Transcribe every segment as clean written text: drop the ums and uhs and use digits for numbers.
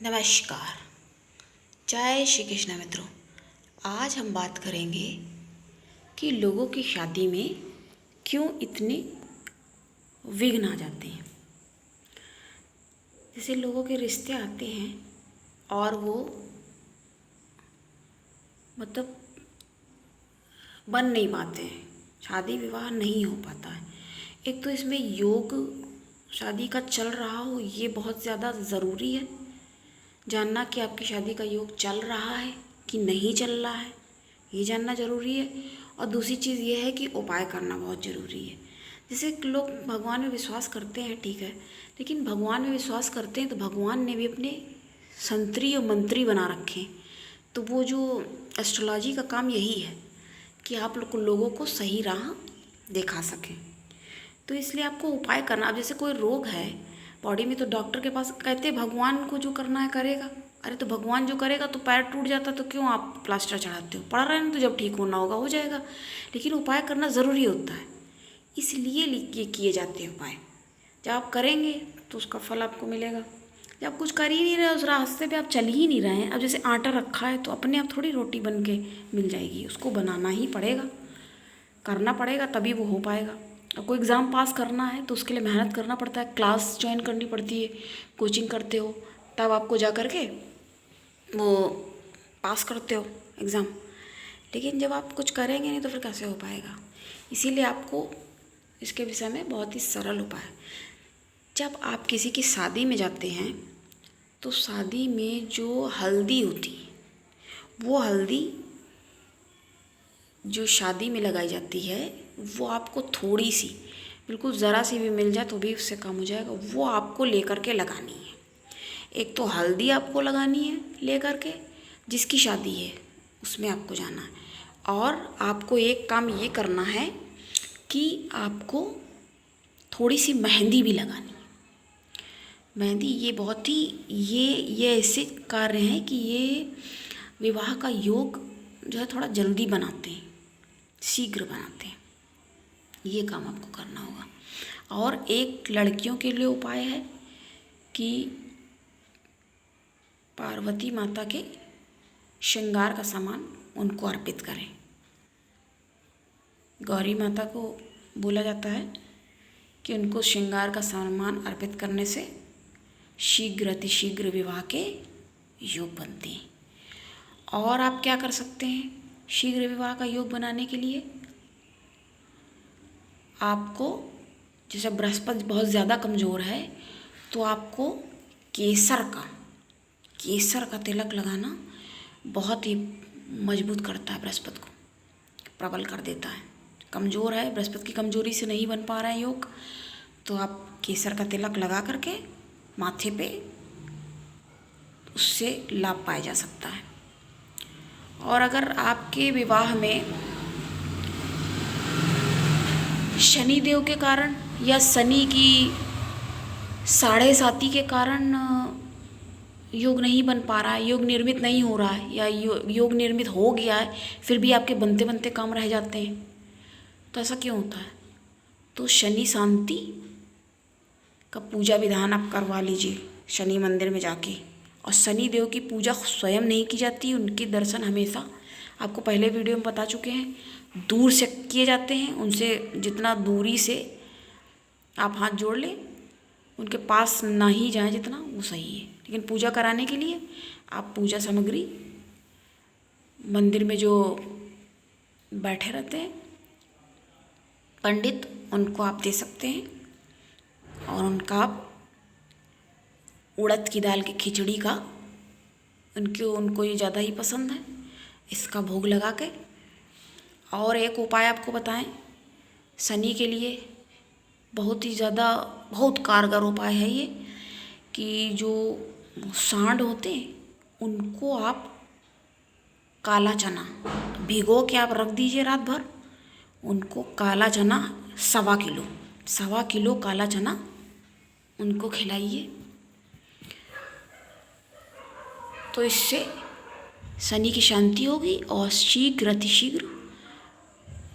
नमस्कार। जय श्री कृष्ण मित्रों। आज हम बात करेंगे कि लोगों की शादी में क्यों इतने विघ्न आ जाते हैं। जैसे लोगों के रिश्ते आते हैं और वो मतलब बन नहीं पाते हैं, शादी विवाह नहीं हो पाता है। एक तो इसमें योग शादी का चल रहा हो, ये बहुत ज़्यादा ज़रूरी है जानना कि आपकी शादी का योग चल रहा है कि नहीं चल रहा है, ये जानना ज़रूरी है। और दूसरी चीज़ ये है कि उपाय करना बहुत ज़रूरी है। जैसे लोग भगवान में विश्वास करते हैं, ठीक है, लेकिन भगवान में विश्वास करते हैं तो भगवान ने भी अपने संतरी और मंत्री बना रखे हैं। तो वो जो एस्ट्रोलॉजी का काम यही है कि आप लोगों को सही राह दिखा सकें। तो इसलिए आपको उपाय करना। अब जैसे कोई रोग है बॉडी में, तो डॉक्टर के पास कहते हैं भगवान को जो करना है करेगा। अरे तो भगवान जो करेगा, तो पैर टूट जाता तो क्यों आप प्लास्टर चढ़ाते हो? पड़ा रहने तो, जब ठीक होना होगा हो जाएगा। लेकिन उपाय करना ज़रूरी होता है, इसलिए ये किए जाते हैं उपाय। जब आप करेंगे तो उसका फल आपको मिलेगा। जब आप कुछ कर ही नहीं रहे, उस रास्ते पे आप चल ही नहीं रहे हैं। अब जैसे आटा रखा है तो अपने आप थोड़ी रोटी बन के मिल जाएगी, उसको बनाना ही पड़ेगा, करना पड़ेगा, तभी वो हो पाएगा। और कोई एग्ज़ाम पास करना है तो उसके लिए मेहनत करना पड़ता है, क्लास ज्वाइन करनी पड़ती है, कोचिंग करते हो, तब आपको जा कर के वो पास करते हो एग्ज़ाम। लेकिन जब आप कुछ करेंगे नहीं तो फिर कैसे हो पाएगा? इसीलिए आपको इसके विषय में बहुत ही सरल उपाय। जब आप किसी की शादी में जाते हैं तो शादी में जो हल्दी होती है, वो हल्दी जो शादी में लगाई जाती है, वो आपको थोड़ी सी, बिल्कुल ज़रा सी भी मिल जाए तो भी उससे कम हो जाएगा, वो आपको लेकर के लगानी है। एक तो हल्दी आपको लगानी है लेकर के, जिसकी शादी है उसमें आपको जाना है। और आपको एक काम ये करना है कि आपको थोड़ी सी मेहंदी भी लगानी है। मेहंदी ये बहुत ही ये ऐसे कार्य हैं कि ये विवाह का योग जो है थोड़ा जल्दी बनाते हैं, शीघ्र बनाते हैं। ये काम आपको करना होगा। और एक लड़कियों के लिए उपाय है कि पार्वती माता के श्रृंगार का सामान उनको अर्पित करें। गौरी माता को बोला जाता है कि उनको श्रृंगार का सामान अर्पित करने से शीघ्र अतिशीघ्र विवाह के योग बनते हैं। और आप क्या कर सकते हैं शीघ्र विवाह का योग बनाने के लिए? आपको जैसे बृहस्पति बहुत ज़्यादा कमज़ोर है तो आपको केसर का तिलक लगाना बहुत ही मजबूत करता है, बृहस्पति को प्रबल कर देता है। कमज़ोर है, बृहस्पति की कमज़ोरी से नहीं बन पा रहा है योग, तो आप केसर का तिलक लगा करके माथे पे, उससे लाभ पाया जा सकता है। और अगर आपके विवाह में शनि देव के कारण या शनि की साढ़े साती के कारण योग नहीं बन पा रहा है, योग निर्मित नहीं हो रहा है, या योग निर्मित हो गया है फिर भी आपके बनते बनते काम रह जाते हैं, तो ऐसा क्यों होता है? तो शनि शांति का पूजा विधान आप करवा लीजिए शनि मंदिर में जाके। और शनि देव की पूजा स्वयं नहीं की जाती, उनके दर्शन हमेशा आपको पहले वीडियो में बता चुके हैं, दूर से किए जाते हैं। उनसे जितना दूरी से आप हाथ जोड़ लें, उनके पास ना ही जाएं जितना, वो सही है। लेकिन पूजा कराने के लिए आप पूजा सामग्री मंदिर में जो बैठे रहते हैं पंडित, उनको आप दे सकते हैं। और उनका आप उड़द की दाल की खिचड़ी का, उनको ये ज़्यादा ही पसंद है, इसका भोग लगा के। और एक उपाय आपको बताएं शनि के लिए, बहुत ही ज़्यादा बहुत कारगर उपाय है ये, कि जो सांड होते हैं उनको आप काला चना भिगो के आप रख दीजिए रात भर। उनको काला चना 1.25 किलो काला चना उनको खिलाइए। तो इससे शनि की शांति होगी और शीघ्र अतिशीघ्र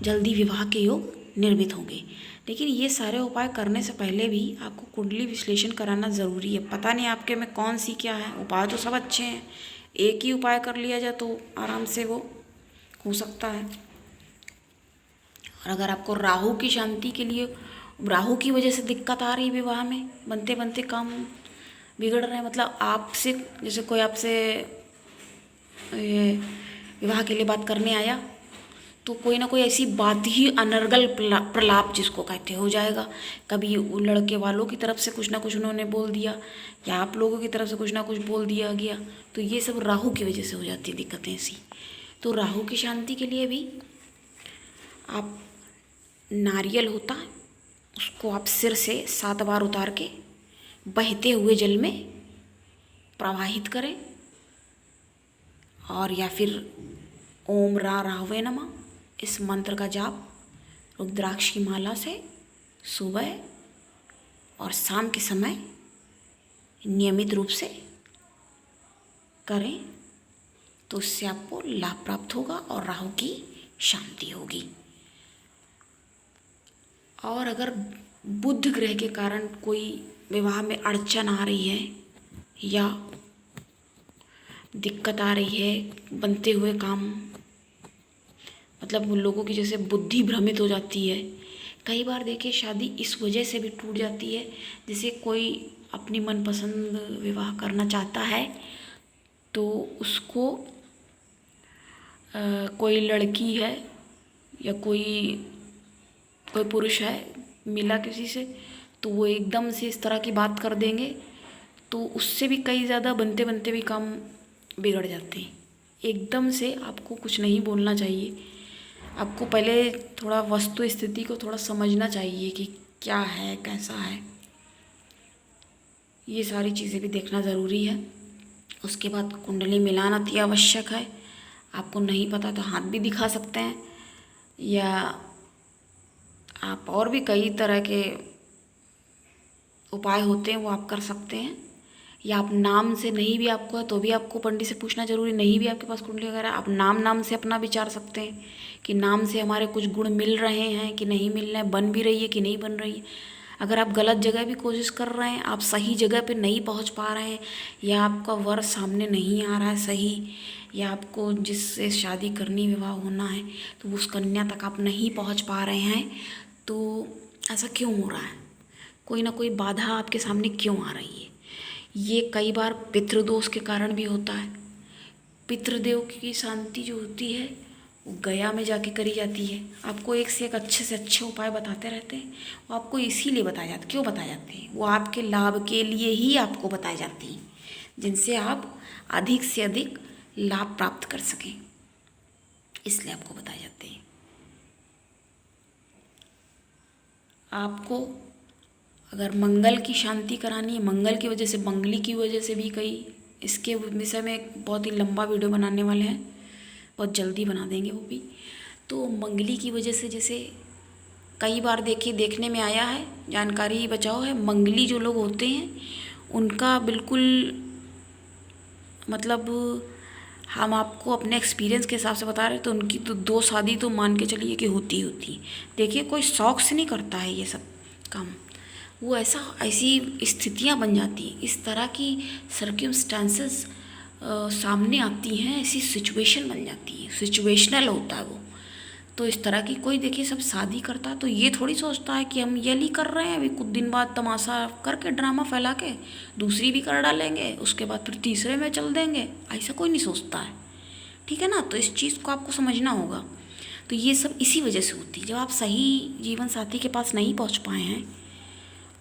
जल्दी विवाह के योग निर्मित होंगे। लेकिन ये सारे उपाय करने से पहले भी आपको कुंडली विश्लेषण कराना ज़रूरी है। पता नहीं आपके में कौन सी क्या है। उपाय तो सब अच्छे हैं, एक ही उपाय कर लिया जाए तो आराम से वो हो सकता है। और अगर आपको राहु की शांति के लिए, राहु की वजह से दिक्कत आ रही है विवाह में, बनते बनते काम बिगड़ रहे हैं, मतलब आपसे जैसे कोई आपसे ये विवाह के लिए बात करने आया तो कोई ना कोई ऐसी बात ही अनर्गल प्रलाप जिसको कहते हो जाएगा। कभी वो लड़के वालों की तरफ से कुछ ना कुछ उन्होंने बोल दिया या आप लोगों की तरफ से कुछ ना कुछ बोल दिया गया, तो ये सब राहु की वजह से हो जाती है दिक्कतें ऐसी। तो राहु की शांति के लिए भी आप नारियल होता है उसको आप सिर से 7 बार उतार के बहते हुए जल में प्रवाहित करें, और या फिर ओम राहवे नमः इस मंत्र का जाप रुद्राक्ष की माला से सुबह और शाम के समय नियमित रूप से करें, तो उससे आपको लाभ प्राप्त होगा और राहु की शांति होगी। और अगर बुध ग्रह के कारण कोई विवाह में अड़चन आ रही है या दिक्कत आ रही है बनते हुए काम, मतलब उन लोगों की जैसे बुद्धि भ्रमित हो जाती है। कई बार देखिए शादी इस वजह से भी टूट जाती है, जैसे कोई अपनी मनपसंद विवाह करना चाहता है तो उसको कोई लड़की है या कोई पुरुष है मिला किसी से, तो वो एकदम से इस तरह की बात कर देंगे तो उससे भी कई ज़्यादा बनते बनते भी काम बिगड़ जाते हैं। एकदम से आपको कुछ नहीं बोलना चाहिए, आपको पहले थोड़ा वस्तु स्थिति को थोड़ा समझना चाहिए कि क्या है कैसा है, ये सारी चीज़ें भी देखना ज़रूरी है। उसके बाद कुंडली मिलाना अति आवश्यक है। आपको नहीं पता तो हाथ भी दिखा सकते हैं, या आप और भी कई तरह के उपाय होते हैं वो आप कर सकते हैं। या आप नाम से नहीं भी आपको है तो भी आपको पंडित से पूछना जरूरी, नहीं भी आपके पास कुंडली वगैरह, आप नाम से अपना विचार सकते हैं कि नाम से हमारे कुछ गुण मिल रहे हैं कि नहीं मिल रहे हैं, बन भी रही है कि नहीं बन रही है। अगर आप गलत जगह भी कोशिश कर रहे हैं, आप सही जगह पे नहीं पहुंच पा रहे हैं, या आपका वर सामने नहीं आ रहा है सही, या आपको जिससे शादी करनी विवाह होना है तो उस कन्या तक आप नहीं पहुँच पा रहे हैं, तो ऐसा क्यों हो रहा है? कोई ना कोई बाधा आपके सामने क्यों आ रही है? ये कई बार पितृदोष के कारण भी होता है। पितृदेव की शांति जो होती है वो गया में जाके करी जाती है। आपको एक से एक अच्छे से अच्छे उपाय बताते रहते हैं, वो आपको इसीलिए बताए जाते, क्यों बताए जाते हैं? वो आपके लाभ के लिए ही आपको बताए जाती हैं, जिनसे आप अधिक से अधिक लाभ प्राप्त कर सकें, इसलिए आपको बताए जाते हैं। आपको अगर मंगल की शांति करानी है, मंगल की वजह से, मंगली की वजह से भी कई, इसके विषय में एक बहुत ही लंबा वीडियो बनाने वाले हैं, बहुत जल्दी बना देंगे वो भी। तो मंगली की वजह से जैसे कई बार देखने में आया है, जानकारी बचाओ है, मंगली जो लोग होते हैं उनका बिल्कुल मतलब हम आपको अपने एक्सपीरियंस के हिसाब से बता रहे हैं, तो उनकी तो 2 शादी तो मान के चलिए कि होती होती। देखिए कोई शौक से नहीं करता है ये सब काम, वो ऐसी स्थितियां बन जाती हैं, इस तरह की सर्कमस्टांसेस सामने आती हैं, ऐसी सिचुएशन बन जाती है, सिचुएशनल होता है वो। तो इस तरह की कोई देखिए सब शादी करता है तो ये थोड़ी सोचता है कि हम ये नहीं कर रहे हैं, अभी कुछ दिन बाद तमाशा करके ड्रामा फैला के दूसरी भी कर डालेंगे, उसके बाद फिर तीसरे में चल देंगे, ऐसा कोई नहीं सोचता है, ठीक है ना। तो इस चीज़ को आपको समझना होगा। तो ये सब इसी वजह से होती है, जब आप सही जीवन साथी के पास नहीं पहुँच पाए हैं।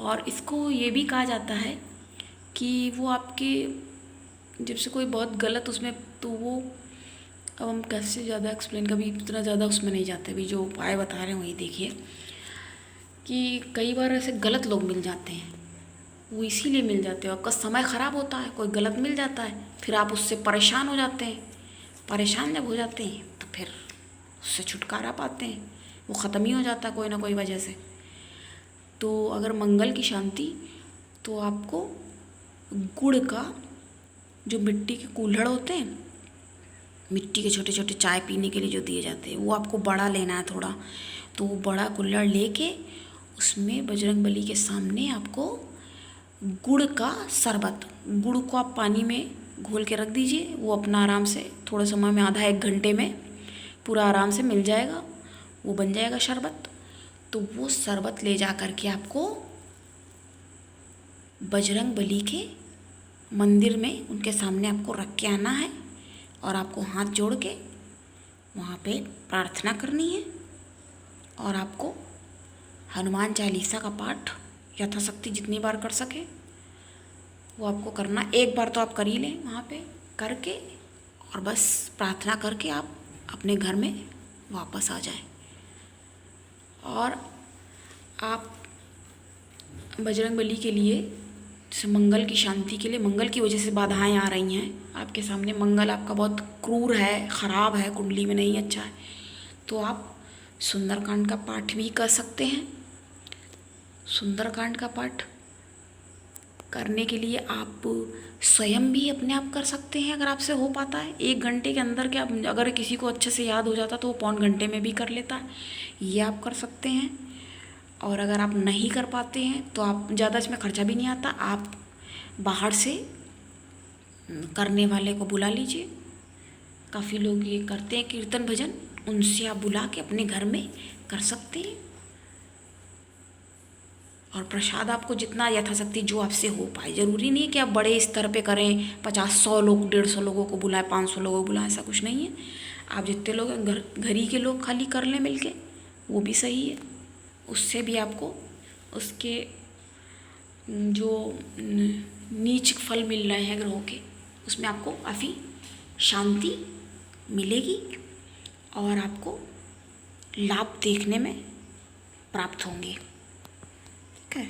और इसको ये भी कहा जाता है कि वो आपके जब से कोई बहुत गलत उसमें, तो वो अब हम कैसे ज़्यादा एक्सप्लेन, कभी इतना ज़्यादा उसमें नहीं जाते, अभी जो उपाय बता रहे हैं वही देखिए कि कई बार ऐसे गलत लोग मिल जाते हैं, वो इसीलिए मिल जाते हैं, आपका समय ख़राब होता है, कोई गलत मिल जाता है, फिर आप उससे परेशान हो जाते हैं। परेशान जब हो जाते हैं तो फिर उससे छुटकारा पाते हैं, वो ख़त्म ही हो जाता है कोई ना कोई वजह से। तो अगर मंगल की शांति, तो आपको गुड़ का, जो मिट्टी के कुल्हड़ होते हैं, मिट्टी के छोटे छोटे चाय पीने के लिए जो दिए जाते हैं, वो आपको बड़ा लेना है थोड़ा, तो वो बड़ा कुल्हड़ लेके उसमें बजरंगबली के सामने आपको गुड़ का शरबत, गुड़ को आप पानी में घोल के रख दीजिए, वो अपना आराम से थोड़े समय में, आधा एक घंटे में पूरा आराम से मिल जाएगा, वो बन जाएगा शरबत। तो वो शरबत ले जा कर के आपको बजरंगबली के मंदिर में उनके सामने आपको रख के आना है और आपको हाथ जोड़ के वहाँ पे प्रार्थना करनी है और आपको हनुमान चालीसा का पाठ यथाशक्ति जितनी बार कर सके वो आपको करना। एक बार तो आप कर ही लें वहाँ पे करके, और बस प्रार्थना करके आप अपने घर में वापस आ जाएं। और आप बजरंगबली के लिए, जैसे मंगल की शांति के लिए, मंगल की वजह से बाधाएं आ रही हैं आपके सामने, मंगल आपका बहुत क्रूर है, ख़राब है, कुंडली में नहीं अच्छा है, तो आप सुंदरकांड का पाठ भी कर सकते हैं। सुंदरकांड का पाठ करने के लिए आप स्वयं भी अपने आप कर सकते हैं अगर आपसे हो पाता है। 1 घंटे के अंदर क्या, अगर किसी को अच्छे से याद हो जाता तो वो पौन घंटे में भी कर लेता है, ये आप कर सकते हैं। और अगर आप नहीं कर पाते हैं तो आप, ज़्यादा इसमें खर्चा भी नहीं आता, आप बाहर से करने वाले को बुला लीजिए। काफ़ी लोग ये करते हैं कीर्तन भजन, उनसे आप बुला के अपने घर में कर सकते हैं। और प्रसाद आपको जितना यथाशक्ति जो आपसे हो पाए, ज़रूरी नहीं है कि आप बड़े स्तर पे करें, 50-100 लोग, 150 लोगों को बुलाएं, 500 लोगों को बुलाएं, ऐसा कुछ नहीं है। आप जितने लोग हैं घर ही के लोग खाली कर लें मिल के, वो भी सही है। उससे भी आपको उसके जो नीच फल मिल रहे हैं ग्रहों के, उसमें आपको काफ़ी शांति मिलेगी और आपको लाभ देखने में प्राप्त होंगे। ठीक है,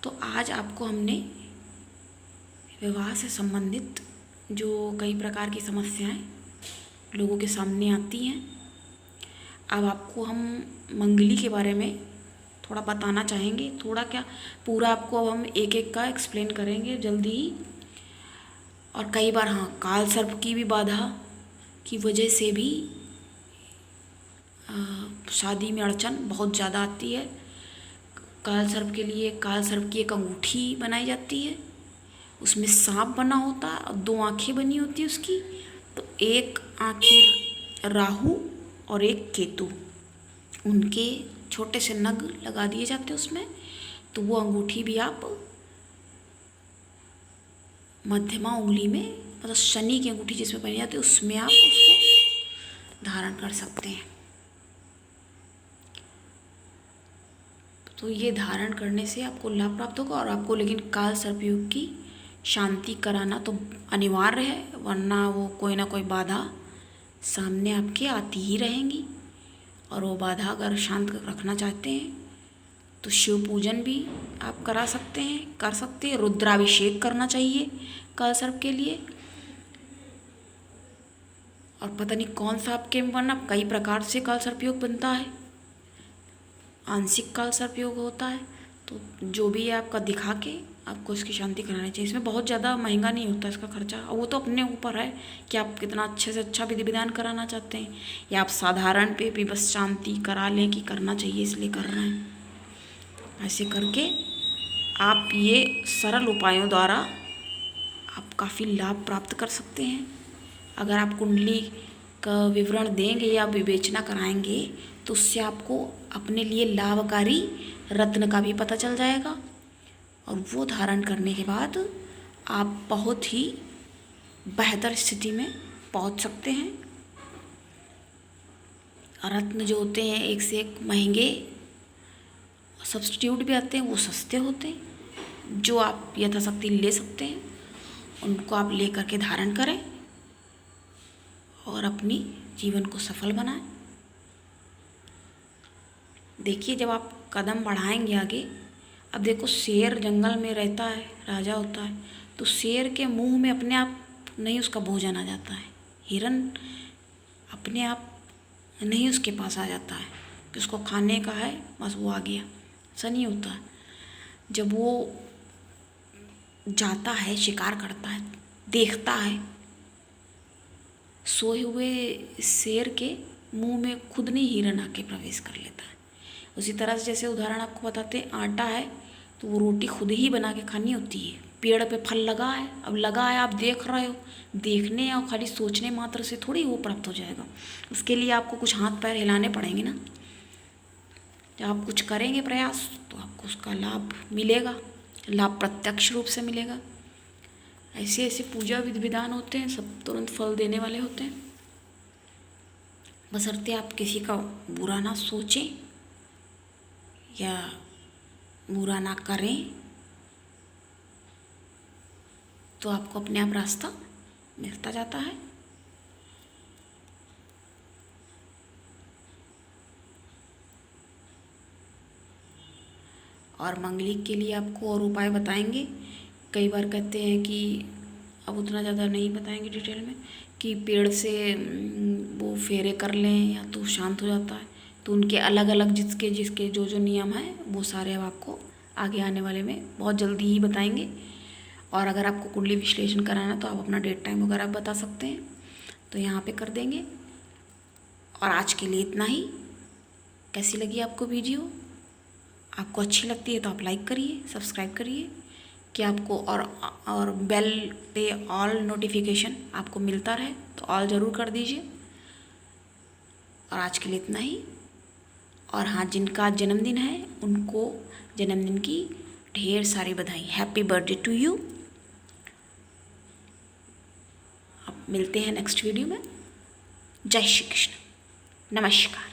तो आज आपको हमने विवाह से संबंधित जो कई प्रकार की समस्याएं लोगों के सामने आती हैं, अब आपको हम मंगली के बारे में थोड़ा बताना चाहेंगे। थोड़ा क्या, पूरा आपको अब हम एक एक का एक्सप्लेन करेंगे जल्दी ही। और कई बार हाँ, काल सर्प की भी बाधा की वजह से भी शादी में अड़चन बहुत ज़्यादा आती है। काल सर्प के लिए काल सर्प की एक अंगूठी बनाई जाती है, उसमें सांप बना होता है और 2 आँखें बनी होती है उसकी। तो एक आँखें राहु और एक केतु, उनके छोटे से नग लगा दिए जाते हैं उसमें। तो वो अंगूठी भी आप मध्यमा उंगली में, मतलब शनि की अंगूठी जिसमें पहनी जाती है, उसमें आप उसको धारण कर सकते हैं। तो ये धारण करने से आपको लाभ प्राप्त होगा। और आपको लेकिन काल सर्पयोग की शांति कराना तो अनिवार्य है, वरना वो कोई ना कोई बाधा सामने आपके आती ही रहेंगी। और वो बाधा अगर शांत रखना चाहते हैं तो शिव पूजन भी आप करा सकते हैं, कर सकते हैं। रुद्राभिषेक करना चाहिए काल सर्प के लिए। और पता नहीं कौन सा आपके में बनना, कई प्रकार से काल सर्पयोग बनता है, आंशिक काल सर्पयोग होता है। तो जो भी है आपका दिखा के आपको इसकी शांति करानी चाहिए। इसमें बहुत ज़्यादा महंगा नहीं होता इसका खर्चा, और वो तो अपने ऊपर है कि आप कितना अच्छे से अच्छा विधि विधान कराना चाहते हैं, या आप साधारण पे भी बस शांति करा लें कि करना चाहिए इसलिए कर रहे हैं। ऐसे करके आप ये सरल उपायों द्वारा आप काफ़ी लाभ प्राप्त कर सकते हैं। अगर आप कुंडली का विवरण देंगे या विवेचना कराएंगे तो उससे आपको अपने लिए लाभकारी रत्न का भी पता चल जाएगा। और वो धारण करने के बाद आप बहुत ही बेहतर स्थिति में पहुंच सकते हैं। रत्न जो होते हैं एक से एक महंगे, सब्स्टिट्यूट भी आते हैं, वो सस्ते होते हैं, जो आप यथाशक्ति ले सकते हैं उनको आप ले करके धारण करें और अपनी जीवन को सफल बनाएं। देखिए, जब आप कदम बढ़ाएंगे आगे, अब देखो शेर जंगल में रहता है, राजा होता है, तो शेर के मुंह में अपने आप नहीं उसका भोजन आ जाता है, हिरन अपने आप नहीं उसके पास आ जाता है कि उसको खाने का है, बस वो आ गया, ऐसा नहीं होता है। जब वो जाता है, शिकार करता है, देखता है सोए हुए शेर के मुंह में खुद नहीं हिरन आके प्रवेश कर लेता है। उसी तरह से जैसे उदाहरण आपको बताते हैं, आटा है तो वो रोटी खुद ही बना के खानी होती है। पेड़ पे फल लगा है, अब लगा है, आप देख रहे हो, देखने और खाली सोचने मात्र से थोड़ी वो प्राप्त हो जाएगा। उसके लिए आपको कुछ हाथ पैर हिलाने पड़ेंगे ना। जब आप कुछ करेंगे प्रयास तो आपको उसका लाभ मिलेगा, लाभ प्रत्यक्ष रूप से मिलेगा। ऐसे ऐसे पूजा विधि विधान होते हैं, सब तुरंत फल देने वाले होते हैं, बशर्ते आप किसी का बुरा ना सोचें या बुरा ना करें, तो आपको अपने आप रास्ता मिलता जाता है। और मंगलिक के लिए आपको और उपाय बताएंगे। कई बार कहते हैं कि अब उतना ज़्यादा नहीं बताएंगे डिटेल में, कि पेड़ से वो फेरे कर लें या तो शांत हो जाता है। तो उनके अलग अलग जिसके जिसके जो जो नियम हैं वो सारे अब आपको आगे आने वाले में बहुत जल्दी ही बताएंगे। और अगर आपको कुंडली विश्लेषण कराना तो आप अपना डेट टाइम वगैरह बता सकते हैं, तो यहाँ पे कर देंगे। और आज के लिए इतना ही। कैसी लगी आपको वीडियो? आपको अच्छी लगती है तो आप लाइक करिए, सब्सक्राइब करिए कि आपको और बेल पे ऑल नोटिफिकेशन आपको मिलता रहे, तो ऑल ज़रूर कर दीजिए। और आज के लिए इतना ही। और हाँ, जिनका जन्मदिन है उनको जन्मदिन की ढेर सारी बधाई। Happy birthday to you. अब मिलते हैं नेक्स्ट वीडियो में। जय श्री कृष्ण, नमस्कार।